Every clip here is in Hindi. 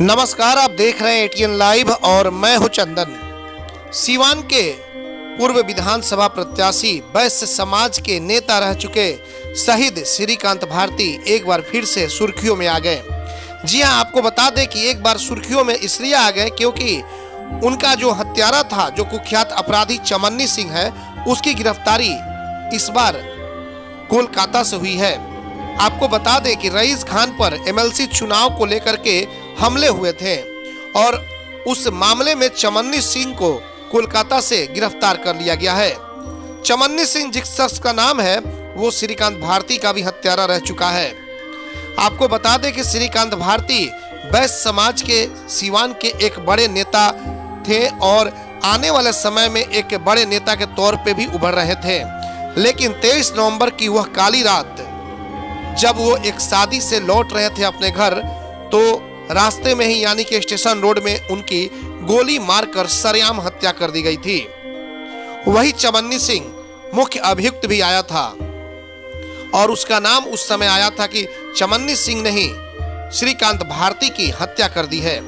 नमस्कार, आप देख रहे हैं एटीएन लाइव और मैं हूं चंदन। सीवान के पूर्व विधानसभा प्रत्याशी वैश्य समाज के नेता रह चुके शहीद श्रीकांत भारती एक बार फिर से सुर्खियों में आ गए। जी हां, आपको बता दें कि एक बार सुर्खियों में इसलिए आ गए क्योंकि उनका जो हत्यारा था, जो कुख्यात अपराधी चमन्नी सिंह है, उसकी गिरफ्तारी इस बार कोलकाता से हुई है। आपको बता दें कि रईस खान पर एमएलसी चुनाव को लेकर के हमले हुए थे और उस मामले में चमन्नी सिंह को कोलकाता से गिरफ्तार कर लिया गया है। चमन्नी सिंह जिस शख्स का नाम है वो श्रीकांत भारती का भी हत्यारा रह चुका है। आपको बता दें कि श्रीकांत भारती वैश्य समाज के सीवान के एक बड़े नेता थे और आने वाले समय में एक बड़े नेता के तौर पे भी उभर रहे थे। लेकिन 23 नवंबर की वह काली रात जब वो एक शादी से लौट रहे थे अपने घर, तो रास्ते में ही यानी कि स्टेशन रोड में उनकी गोली मारकर सरेआम हत्या कर दी गई थी। वही चमन्नी सिंह मुख्य अभियुक्त भी आया था और उसका नाम उस समय आया था कि चमन्नी सिंह ने ही श्रीकांत भारती की हत्या कर दी है।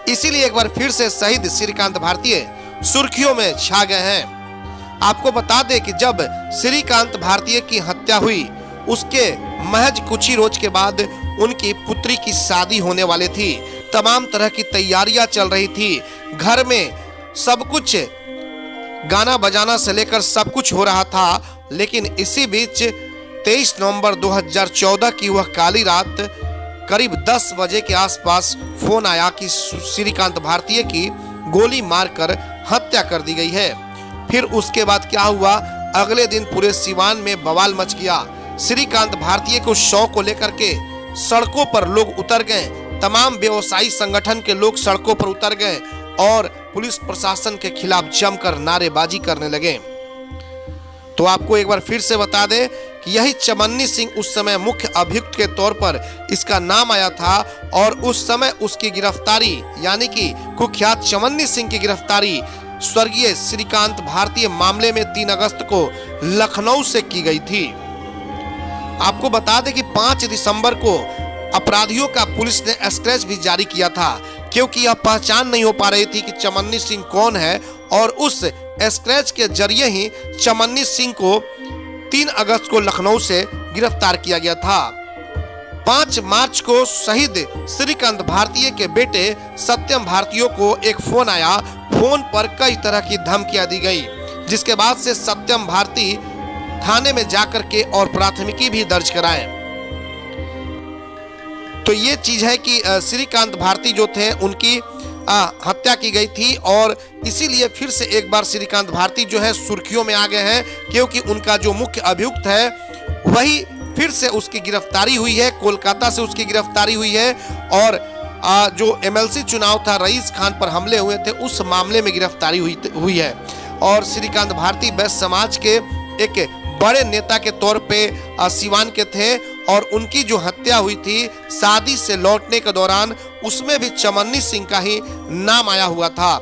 इसीलिए एक बार फिर से शहीद श्रीकांत भारती सुर्खियों में छा गए हैं। आपको बता दें कि जब श्रीकांत भारती की हत्या हुई, उसके महज कुछ ही रोज के बाद उनकी पुत्री की शादी होने वाली थी। तमाम तरह की तैयारियां चल रही थी, घर में सब कुछ गाना बजाना से लेकर सब कुछ हो रहा था। लेकिन इसी बीच 23 नवंबर 2014 की वह काली रात करीब 10 बजे के आसपास फोन आया कि श्रीकांत भारती की गोली मारकर हत्या कर दी गई है। फिर उसके बाद क्या हुआ, अगले दिन पूरे सीवान में बवाल मच गया। श्रीकांत भारती को शव को लेकर के सड़कों पर लोग उतर गए, तमाम व्यवसायी संगठन के लोग सड़कों पर उतर गए और पुलिस प्रशासन के खिलाफ जमकर नारेबाजी करने लगे। तो आपको एक बार फिर से बता दें कि यही चमन्नी सिंह उस समय मुख्य अभियुक्त के तौर पर इसका नाम आया था और उस समय उसकी गिरफ्तारी यानी कि कुख्यात चमन्नी सिंह की गिरफ्तारी स्वर्गीय श्रीकांत भारती मामले में 3 अगस्त को लखनऊ से की गई थी। आपको बता दें कि 5 दिसंबर को अपराधियों का पुलिस ने स्केच भी जारी किया था क्योंकि यह पहचान नहीं हो पा रही थी कि चमन्नी सिंह कौन है, और उस स्केच के जरिए ही चमन्नी सिंह को 3 अगस्त को लखनऊ से गिरफ्तार किया गया था। 5 मार्च को शहीद श्रीकांत भारती के बेटे सत्यम भारती को एक फोन आया। फोन पर कई तरह की धमकियां दी गई, जिसके बाद से सत्यम भारती थाने में जाकर के और प्राथमिकी भी दर्ज कराएं। तो ये चीज है कि श्रीकांत भारती जो थे उनकी हत्या की गई थी और इसीलिए फिर से एक बार श्रीकांत भारती जो है सुर्खियों में आ गए हैं क्योंकि उनका जो मुख्य अभियुक्त है वही फिर से उसकी गिरफ्तारी हुई है। कोलकाता से उसकी गिरफ्तारी हुई है और जो एमएलसी चुनाव था, रईस खान पर हमले हुए थे, उस मामले में गिरफ्तारी हुई है। और श्रीकांत भारती वैश्य समाज के एक बड़े नेता के तौर पे सीवान के थे और उनकी जो हत्या हुई थी शादी से लौटने के दौरान, उसमें भी चमन्नी सिंह का ही नाम आया हुआ था।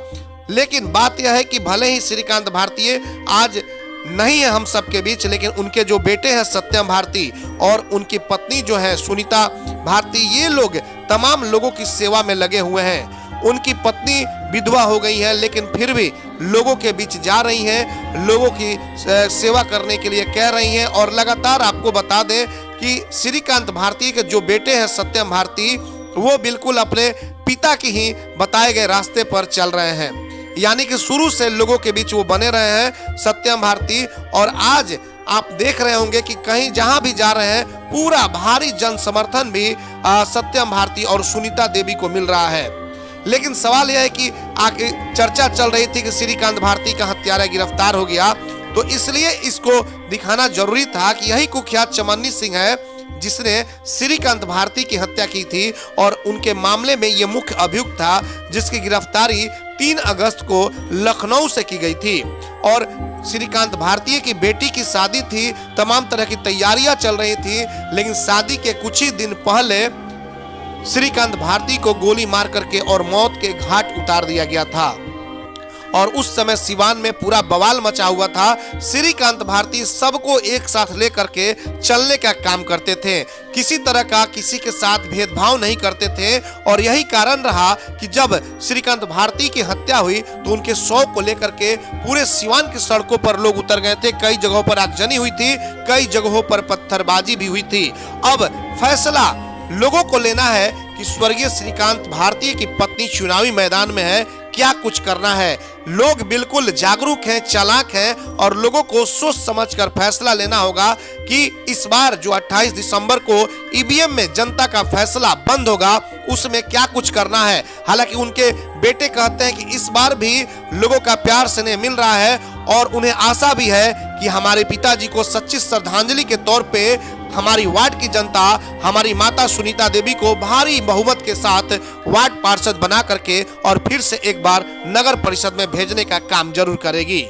लेकिन बात यह है कि भले ही श्रीकांत भारती आज नहीं है हम सबके बीच, लेकिन उनके जो बेटे हैं सत्यम भारती और उनकी पत्नी जो है सुनीता भारती, ये लोग तमाम लोगों की सेवा में लगे हुए हैं। उनकी पत्नी विधवा हो गई है लेकिन फिर भी लोगों के बीच जा रही हैं, लोगों की सेवा करने के लिए कह रही हैं। और लगातार आपको बता दें कि श्रीकांत भारती के जो बेटे हैं सत्यम भारती, वो बिल्कुल अपने पिता की ही बताए गए रास्ते पर चल रहे हैं, यानी कि शुरू से लोगों के बीच वो बने रहे हैं सत्यम भारती। और आज आप देख रहे होंगे कि कहीं जहां भी जा रहे हैं पूरा भारी जन समर्थन भी सत्यम भारती और सुनीता देवी को मिल रहा है। लेकिन सवाल यह है कि आगे चर्चा चल रही थी कि श्रीकांत भारती का हत्यारा गिरफ्तार हो गया, तो इसलिए इसको दिखाना जरूरी था कि यही कुख्यात चमन्नी सिंह है जिसने श्रीकांत भारती की हत्या की थी और उनके मामले में ये मुख्य अभियुक्त था जिसकी गिरफ्तारी 3 अगस्त को लखनऊ से की गई थी। और श्रीकांत भारती की बेटी की शादी थी, तमाम तरह की तैयारियां चल रही थी, लेकिन शादी के कुछ ही दिन पहले श्रीकांत भारती को गोली मार करके और मौत के घाट उतार दिया गया था। और उस समय सिवान में पूरा बवाल मचा हुआ था। श्रीकांत भारती सबको एक साथ लेकर के चलने का काम करते थे, किसी तरह का किसी के साथ भेदभाव नहीं करते थे। और यही कारण रहा कि जब श्रीकांत भारती की हत्या हुई तो उनके शव को लेकर के पूरे सिवान की सड़कों पर लोग उतर गए थे। कई जगहों पर आगजनी हुई थी, कई जगहों पर पत्थरबाजी भी हुई थी। अब फैसला लोगों को लेना है कि स्वर्गीय श्रीकांत भारती की पत्नी चुनावी मैदान में है, क्या कुछ करना है। लोग बिल्कुल जागरूक हैं, चालाक हैं और लोगों को सोच समझकर फैसला लेना होगा कि इस बार जो 28 दिसंबर को ईवीएम में जनता का फैसला बंद होगा उसमें क्या कुछ करना है। हालांकि उनके बेटे कहते हैं कि इस बार भी लोगों का प्यार स्नेह मिल रहा है और उन्हें आशा भी है कि हमारे पिताजी को सच्ची श्रद्धांजलि के तौर पे हमारी वार्ड की जनता हमारी माता सुनीता देवी को भारी बहुमत के साथ वार्ड पार्षद बना करके और फिर से एक बार नगर परिषद में भेजने का काम जरूर करेगी।